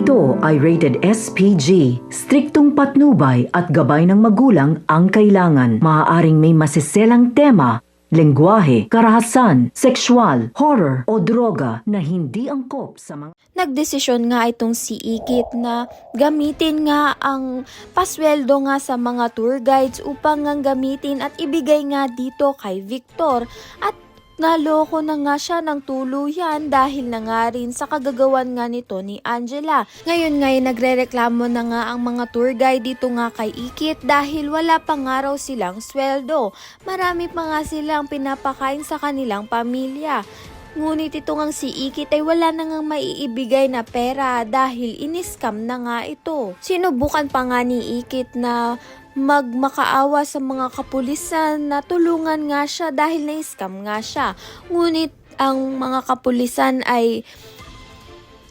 Ito ay rated SPG. Striktong patnubay at gabay ng magulang ang kailangan. Maaaring may masiselang tema, lengguwahe, karahasan, sexual, horror o droga na hindi angkop sa mga... Nagdesisyon nga itong si Ikit na gamitin nga ang pasweldo nga sa mga tour guides upang nga gamitin at ibigay nga dito kay Victor, at naloko na nga siya ng tuluyan dahil na nga rin sa kagagawan nga nito ni Angela. Ngayon nagrereklamo na nga ang mga tour guide dito nga kay Ikit dahil wala pa nga raw silang sweldo. Marami pa nga silang pinapakain sa kanilang pamilya. Ngunit ito ngang si Ikit ay wala na ngang maiibigay na pera dahil iniskam na nga ito. Sinubukan pa nga ni Ikit na magmakaawa sa mga kapulisan na tulungan nga siya dahil na-scam nga siya. Ngunit ang mga kapulisan ay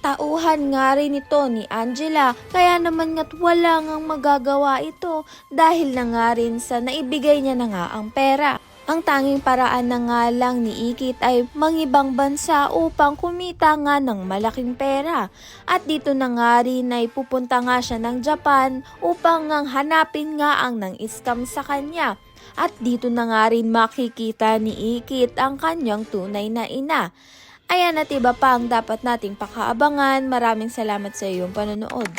tauhan nga rin ito ni Angela, kaya naman nga't wala ngang magagawa ito dahil na nga rin sa naibigay niya na nga ang pera. Ang tanging paraan na nga lang ni Ikit ay mangibang bansa upang kumita nga ng malaking pera. At dito na nga rin ay pupunta nga siya ng Japan upang nga hanapin nga ang nang-scam sa kanya. At dito na nga rin makikita ni Ikit ang kanyang tunay na ina. Ayan, at iba pa ang dapat nating pakaabangan. Maraming salamat sa iyong panonood.